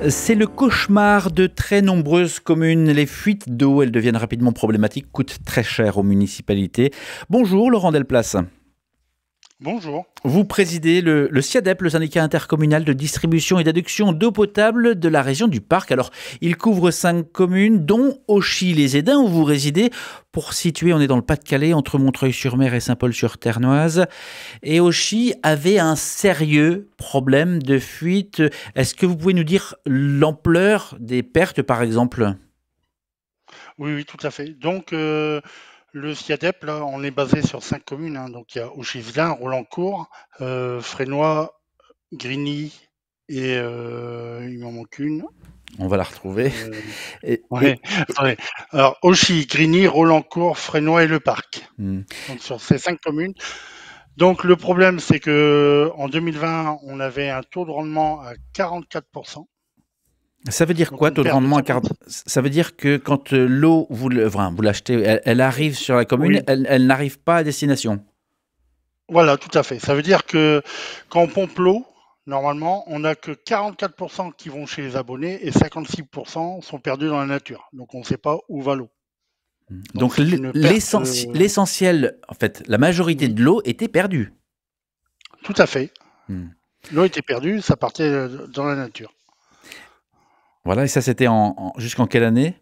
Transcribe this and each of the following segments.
C'est le cauchemar de très nombreuses communes. Les fuites d'eau, elles deviennent rapidement problématiques, coûtent très cher aux municipalités. Bonjour Laurent Delplace. Bonjour. Vous présidez le SIADEP, le syndicat intercommunal de distribution et d'adduction d'eau potable de la région du Parc. Alors, il couvre 5 communes, dont Auchy-les-Édins, où vous résidez. Pour situer, on est dans le Pas-de-Calais, entre Montreuil-sur-Mer et Saint-Paul-sur-Ternoise. Et Auchy avait un sérieux problème de fuite. Est-ce que vous pouvez nous dire l'ampleur des pertes, par exemple ? Oui, oui, tout à fait. Donc, le SIADEP, là, on est basé sur 5 communes, hein. Donc, il y a Auchy-Velin, Rolancourt, Fresnoy, Grigny et il m'en manque une. On va la retrouver. Et, Ouais, et- attendez. Alors, Auchy, Grigny, Rolancourt, Fresnoy et Le Parc. Hmm. Donc, sur ces 5 communes. Donc, le problème, c'est que en 2020, on avait un taux de rendement à 44%. Ça veut dire Donc, quoi, une taux de perte de rendement à 50. 40. Ça veut dire que quand l'eau, vous l'achetez, elle arrive sur la commune, Oui, elle n'arrive pas à destination. voilà, tout à fait. Ça veut dire que quand on pompe l'eau, normalement, on n'a que 44% qui vont chez les abonnés et 56% sont perdus dans la nature. Donc, on ne sait pas où va l'eau. Donc, Donc c'est une perte. l'essentiel, en fait, la majorité Oui, de l'eau était perdue. tout à fait. Hmm. L'eau était perdue, ça partait dans la nature. Voilà, et ça c'était jusqu'en quelle année?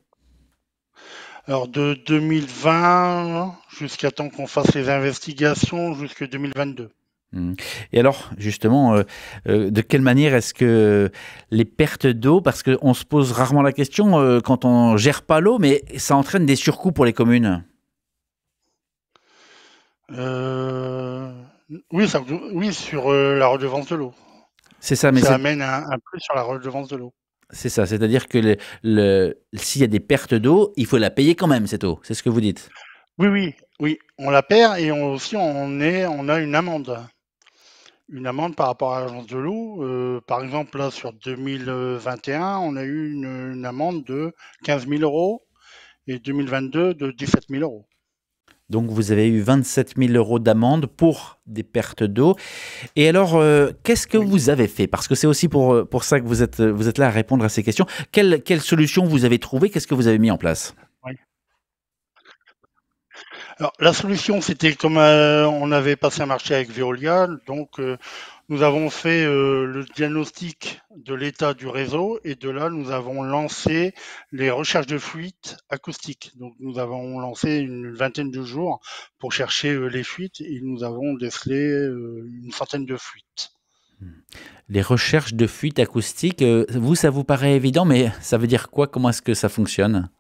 Alors, de 2020 jusqu'à temps qu'on fasse les investigations, jusque 2022. Hmm. Et alors, justement, de quelle manière est-ce que les pertes d'eau, parce qu'on se pose rarement la question quand on gère pas l'eau, mais ça entraîne des surcoûts pour les communes. Euh, oui, oui, sur la redevance de l'eau. C'est ça, Donc, mais ça amène un plus sur la redevance de l'eau. c'est ça, c'est-à-dire que s'il y a des pertes d'eau, il faut la payer quand même, cette eau. C'est ce que vous dites. Oui, oui, oui, on la perd et aussi on a une amende. Une amende par rapport à l'agence de l'eau. Par exemple, là, sur 2021, on a eu une amende de 15 000 euros et 2022 de 17 000 euros. Donc vous avez eu 27 000 euros d'amende pour des pertes d'eau. Et alors, qu'est-ce que Oui. vous avez fait? Parce que c'est aussi pour ça que vous êtes là à répondre à ces questions. Quelle solution vous avez trouvée? Qu'est-ce que vous avez mis en place? Oui. Alors, la solution, c'était comme on avait passé un marché avec Veolia, donc nous avons fait le diagnostic de l'état du réseau et de là, nous avons lancé les recherches de fuites acoustiques. Donc, nous avons lancé une vingtaine de jours pour chercher les fuites et nous avons décelé une centaine de fuites. Les recherches de fuite acoustique, vous, ça vous paraît évident, mais ça veut dire quoi? Comment est-ce que ça fonctionne?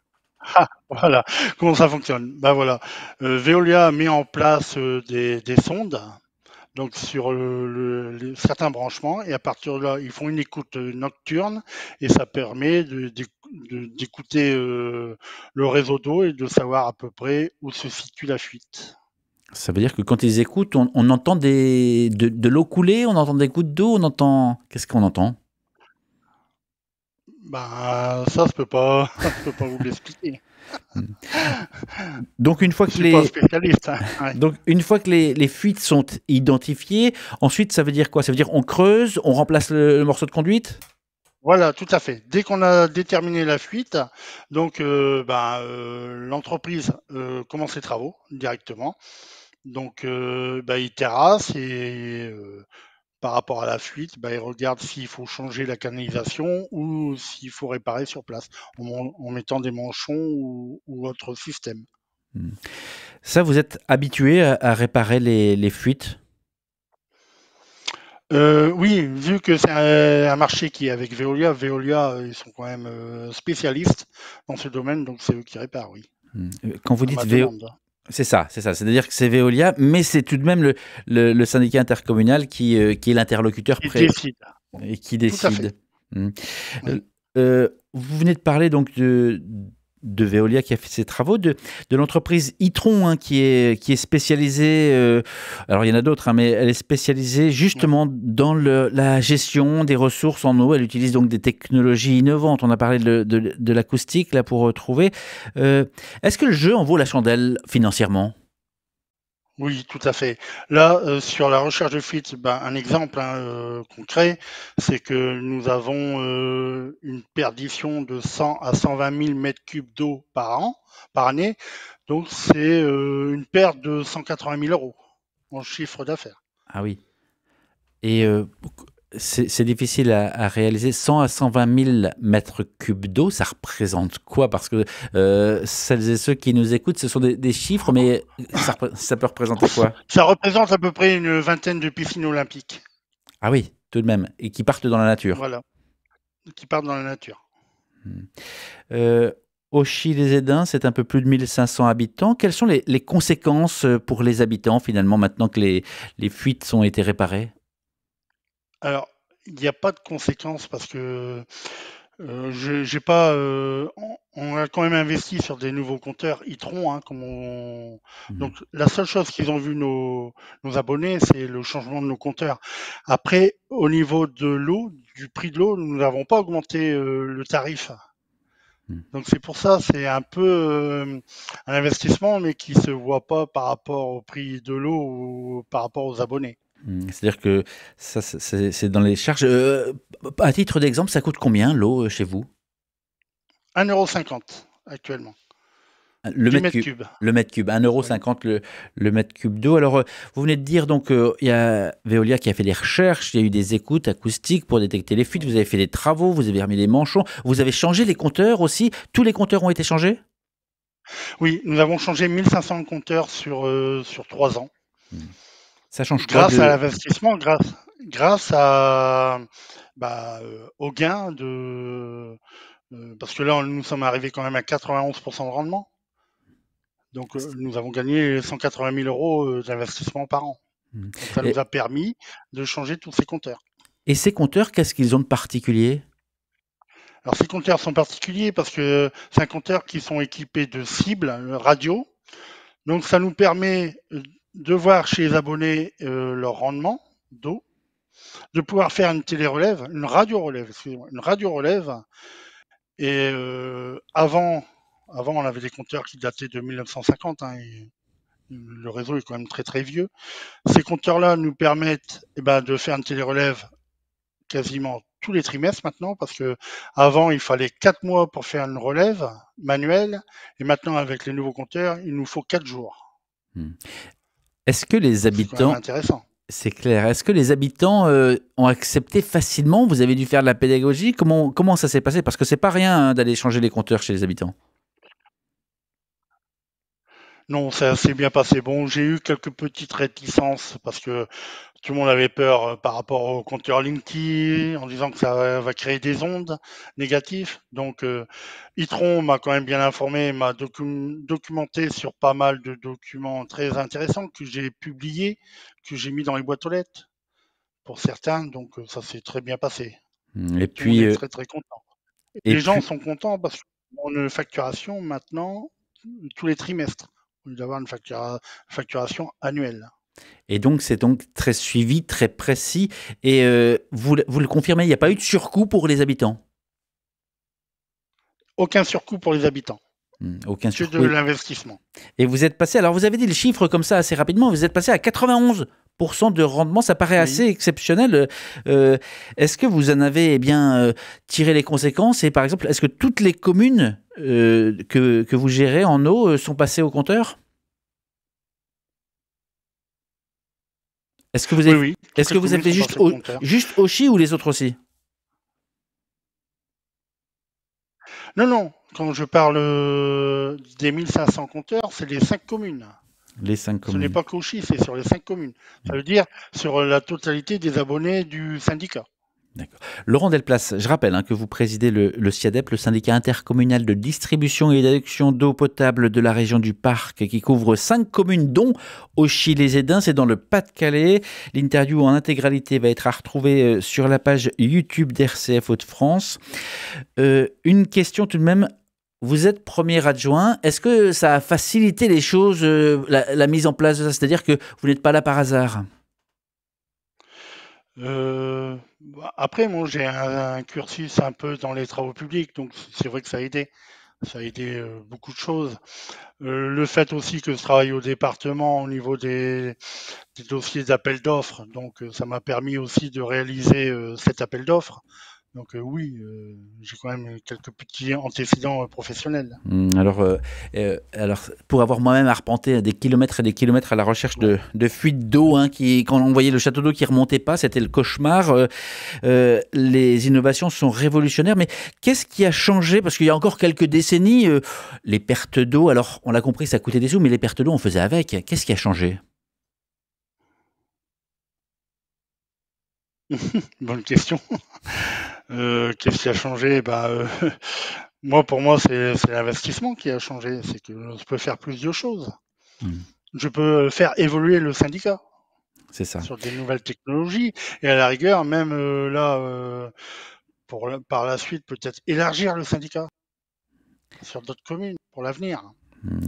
Ah, voilà, comment ça fonctionne? Ben voilà, Veolia a mis en place des sondes donc sur certains branchements et à partir de là, ils font une écoute nocturne et ça permet d'écouter le réseau d'eau et de savoir à peu près où se situe la fuite. Ça veut dire que quand ils écoutent, on entend de l'eau couler, on entend des gouttes d'eau, on entend... Qu'est-ce qu'on entend? Ben ça, je peux pas, je peux pas vous l'expliquer. Hmm. Donc une fois Je que suis pas un les, spécialiste, hein. Ouais. donc une fois que les fuites sont identifiées, ensuite ça veut dire quoi? Ça veut dire on creuse, on remplace le morceau de conduite? Voilà, tout à fait. Dès qu'on a déterminé la fuite, donc l'entreprise commence les travaux directement. Donc, il terrasse et par rapport à la fuite, il regarde s'il faut changer la canalisation ou s'il faut réparer sur place en mettant des manchons ou autre système. Hmm. Ça, vous êtes habitué à réparer les fuites? Oui, vu que c'est un marché qui est avec Veolia, Veolia, ils sont quand même spécialistes dans ce domaine, donc c'est eux qui réparent, oui, Hmm. Quand vous à dites ma demande. c'est ça, c'est ça. C'est-à-dire que c'est Veolia, mais c'est tout de même le syndicat intercommunal qui est l'interlocuteur Qui décide, et qui tout à fait. décide. Hmm. Oui. Vous venez de parler donc de Veolia qui a fait ses travaux, de l'entreprise Itron, hein, qui est spécialisée, alors il y en a d'autres, hein, mais elle est spécialisée Ouais. justement dans la gestion des ressources en eau. Elle utilise donc des technologies innovantes. On a parlé de l'acoustique là pour trouver. Est-ce que le jeu en vaut la chandelle financièrement? Oui, tout à fait. Là, sur la recherche de fuite, un exemple, hein, concret, c'est que nous avons une perdition de 100 à 120 000 mètres cubes d'eau par année. Donc c'est une perte de 180 000 euros en chiffre d'affaires. Ah oui. Et c'est difficile à réaliser. 100 à 120 000 mètres cubes d'eau, ça représente quoi? Parce que celles et ceux qui nous écoutent, ce sont des chiffres, mais ça peut représenter quoi? Ça représente à peu près une vingtaine de piscines olympiques. Ah oui, tout de même. Et qui partent dans la nature. Voilà, qui partent dans la nature. Euh, Auchy-les-Aidins, c'est un peu plus de 1500 habitants. Quelles sont les conséquences pour les habitants, finalement, maintenant que les fuites ont été réparées? Alors, il n'y a pas de conséquences parce que j'ai pas. On a quand même investi sur des nouveaux compteurs Itron, hein, Mhm. Donc la seule chose qu'ils ont vu nos abonnés, c'est le changement de nos compteurs. Après, au niveau de l'eau, du prix de l'eau, nous n'avons pas augmenté le tarif. Mhm. Donc c'est pour ça, c'est un peu un investissement, mais qui se voit pas par rapport au prix de l'eau ou par rapport aux abonnés. C'est-à-dire que ça, c'est dans les charges. À titre d'exemple, ça coûte combien l'eau chez vous? 1,50 € actuellement, Le du mètre mètre cube. cube. Le mètre cube, 1,50 Oui. € le mètre cube d'eau. Alors, vous venez de dire, donc, il y a Veolia qui a fait des recherches, il y a eu des écoutes acoustiques pour détecter les fuites, vous avez fait des travaux, vous avez remis les manchons, vous avez changé les compteurs aussi. Tous les compteurs ont été changés? Oui, nous avons changé 1500 compteurs sur 3 ans. Hmm. Ça change quoi Grâce à de... l'investissement, grâce à, au gain parce que là, nous sommes arrivés quand même à 91% de rendement. Donc, nous avons gagné 180 000 euros d'investissement par an. Hmm. Donc, ça nous Et, a permis de changer tous ces compteurs. et ces compteurs, qu'est-ce qu'ils ont de particulier? Alors, ces compteurs sont particuliers parce que c'est un compteur qui sont équipés de cibles radio. Donc, ça nous permet de voir chez les abonnés leur rendement d'eau, de pouvoir faire une télé-relève, une radio-relève, excusez-moi, une radio-relève. Et avant, on avait des compteurs qui dataient de 1950, hein, et le réseau est quand même très très vieux. Ces compteurs-là nous permettent de faire une télé-relève quasiment tous les trimestres maintenant, parce que avant il fallait 4 mois pour faire une relève manuelle, et maintenant avec les nouveaux compteurs, il nous faut 4 jours. Hmm. Est-ce que les Donc c'est quand même habitants... intéressant. C'est clair. Est-ce que les habitants ont accepté facilement? Vous avez dû faire de la pédagogie? Comment ça s'est passé? Parce que c'est pas rien hein, d'aller changer les compteurs chez les habitants. Non, ça s'est bien passé. Bon, j'ai eu quelques petites réticences parce que tout le monde avait peur par rapport au compteur Linky en disant que ça va créer des ondes négatives. Donc, Itron m'a quand même bien informé, m'a documenté sur pas mal de documents très intéressants que j'ai publiés, que j'ai mis dans les boîtes aux lettres pour certains. Donc, ça s'est très bien passé. Et Tout le monde puis, est très très content. et Les gens puis, sont contents parce qu'on a une facturation maintenant tous les trimestres, au lieu d'avoir une facturation annuelle. et donc c'est donc très suivi, très précis. Et vous le confirmez, il n'y a pas eu de surcoût pour les habitants? Aucun surcoût pour les habitants, Aucun que de surcoût. l'investissement. Et vous êtes passé, alors vous avez dit le chiffre comme ça assez rapidement, vous êtes passé à 91% de rendement, ça paraît assez Oui. exceptionnel. Est-ce que vous en avez tiré les conséquences et par exemple, est-ce que toutes les communes que vous gérez en eau sont passées au compteur? Est-ce que vous Oui, avez, oui, est-ce toutes les que vous avez communes fait sont juste, passées au compteur. juste Auchy ou les autres aussi? Non, non, quand je parle des 1500 compteurs, c'est les 5 communes. Les 5 Ce n'est communes. pas qu'Auchy, c'est sur les 5 communes. Ça veut dire sur la totalité des abonnés du syndicat. D'accord. Laurent Delplace, je rappelle que vous présidez le SIADEP, le syndicat intercommunal de distribution et d'adduction d'eau potable de la région du Parc, qui couvre 5 communes, dont Auchy-les-Aidins, c'est dans le Pas-de-Calais. L'interview en intégralité va être à retrouver sur la page YouTube d'RCF Hauts-de-France. Une question tout de même. Vous êtes premier adjoint. Est-ce que ça a facilité les choses, la mise en place de ça? C'est-à-dire que vous n'êtes pas là par hasard? Après, moi, j'ai un cursus un peu dans les travaux publics, donc c'est vrai que ça a aidé. Ça a aidé beaucoup de choses. Le fait aussi que je travaille au département au niveau des dossiers d'appel d'offres, donc ça m'a permis aussi de réaliser cet appel d'offres. Donc oui, j'ai quand même quelques petits antécédents professionnels. Alors, pour avoir moi-même arpenté des kilomètres et des kilomètres à la recherche Ouais. de fuites d'eau, hein, quand on voyait le château d'eau qui remontait pas, c'était le cauchemar. Les innovations sont révolutionnaires, mais qu'est-ce qui a changé? Parce qu'il y a encore quelques décennies, les pertes d'eau, alors on l'a compris, ça coûtait des sous, mais les pertes d'eau, on faisait avec. Qu'est-ce qui a changé? Bonne question. Qu'est-ce qui a changé? Moi, pour moi, c'est l'investissement qui a changé. C'est que je peux faire plus de choses. Hmm, Je peux faire évoluer le syndicat c'est ça. sur des nouvelles technologies et à la rigueur, même par la suite, peut-être élargir le syndicat sur d'autres communes pour l'avenir.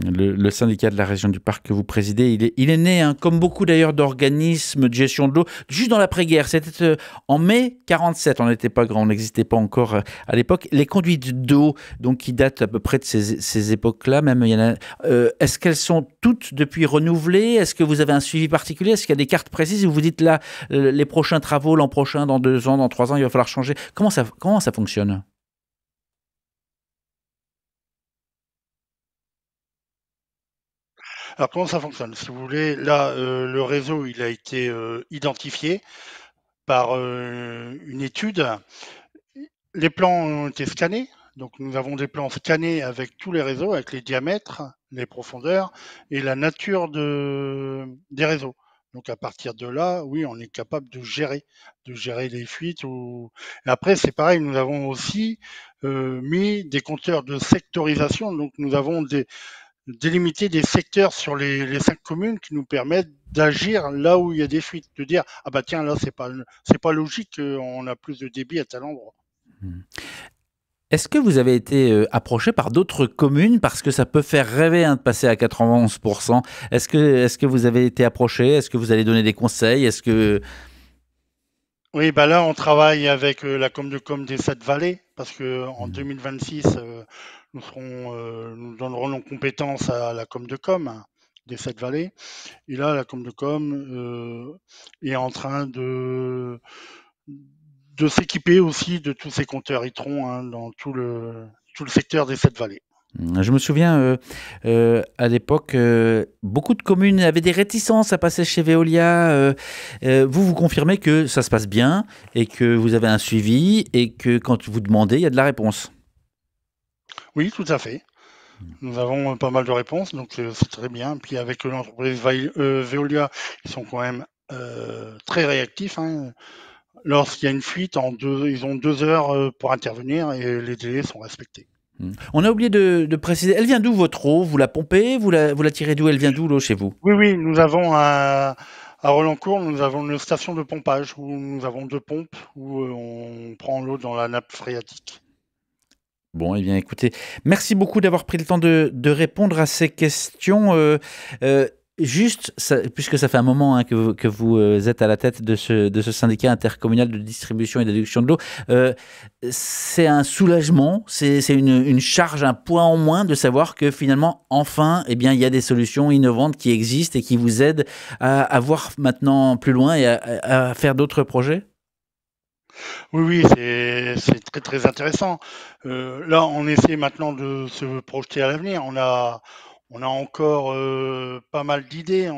Le syndicat de la région du Parc que vous présidez, il est né, hein, comme beaucoup d'ailleurs d'organismes de gestion de l'eau, juste dans l'après-guerre. C'était en mai 47, on n'était pas grand, on n'existait pas encore à l'époque. Les conduites d'eau, donc qui datent à peu près de ces époques-là, même il y en a. Est-ce qu'elles sont toutes depuis renouvelées? Est-ce que vous avez un suivi particulier? Est-ce qu'il y a des cartes précises où vous dites là, les prochains travaux, l'an prochain, dans 2 ans, dans 3 ans, il va falloir changer? Comment ça fonctionne? Alors comment ça fonctionne? Si vous voulez, là, le réseau, il a été identifié par une étude. Les plans ont été scannés. Donc nous avons des plans scannés avec tous les réseaux, avec les diamètres, les profondeurs et la nature des réseaux. Donc à partir de là, oui, on est capable de gérer les fuites. Et après, c'est pareil, nous avons aussi mis des compteurs de sectorisation. Donc nous avons délimité des secteurs sur les 5 communes qui nous permettent d'agir là où il y a des fuites. De dire, ah bah tiens, là, c'est pas logique, on a plus de débit à tel endroit. Est-ce que vous avez été approché par d'autres communes? Parce que ça peut faire rêver, hein, de passer à 91%. Est-ce que vous avez été approché? Est-ce que vous allez donner des conseils? Est-ce que... Oui, bah là, on travaille avec la com de com des Sept Vallées parce que en Hmm. 2026, nous donnerons nos compétences à la com de com, hein, des Sept Vallées. Et là, la com de com est en train de s'équiper aussi de tous ces compteurs Itron, hein, dans tout le secteur des Sept Vallées. Je me souviens, à l'époque, beaucoup de communes avaient des réticences à passer chez Veolia. Vous confirmez que ça se passe bien et que vous avez un suivi et que quand vous demandez, il y a de la réponse. Oui, tout à fait. Nous avons pas mal de réponses, donc c'est très bien. Puis avec l'entreprise Veolia, ils sont quand même très réactifs, hein. Lorsqu'il y a une fuite, ils ont 2 heures pour intervenir et les délais sont respectés. On a oublié de préciser, elle vient d'où votre eau? Vous la pompez? Vous la tirez d'où? Elle vient d'où l'eau chez vous? Oui, oui, nous avons à Relancourt, nous avons une station de pompage où nous avons 2 pompes où on prend l'eau dans la nappe phréatique. Bon, eh bien, écoutez, merci beaucoup d'avoir pris le temps de répondre à ces questions. Juste, puisque ça fait un moment, hein, que vous êtes à la tête de ce syndicat intercommunal de distribution et d'adduction de l'eau, c'est un soulagement, c'est une charge, un poids en moins de savoir que finalement, enfin, eh bien, il y a des solutions innovantes qui existent et qui vous aident à voir maintenant plus loin et à faire d'autres projets. Oui, oui, c'est très très intéressant. Là, on essaie maintenant de se projeter à l'avenir. On a encore pas mal d'idées.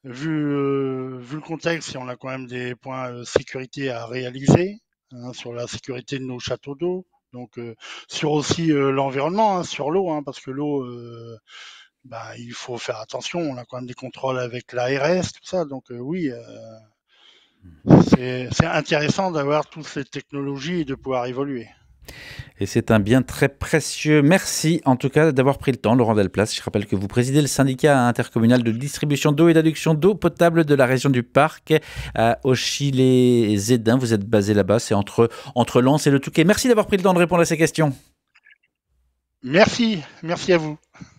Vu le contexte, on a quand même des points sécurité à réaliser, hein, sur la sécurité de nos châteaux d'eau. Donc sur aussi l'environnement, hein, sur l'eau, hein, parce que l'eau, il faut faire attention. On a quand même des contrôles avec l'ARS, tout ça. Donc oui. C'est intéressant d'avoir toutes ces technologies et de pouvoir évoluer. Et c'est un bien très précieux. Merci en tout cas d'avoir pris le temps, Laurent Delplace. Je rappelle que vous présidez le syndicat intercommunal de distribution d'eau et d'adduction d'eau potable de la région du Parc à Auchy-les-Édins. Vous êtes basé là-bas, c'est entre Lens et le Touquet. Merci d'avoir pris le temps de répondre à ces questions. Merci, merci à vous.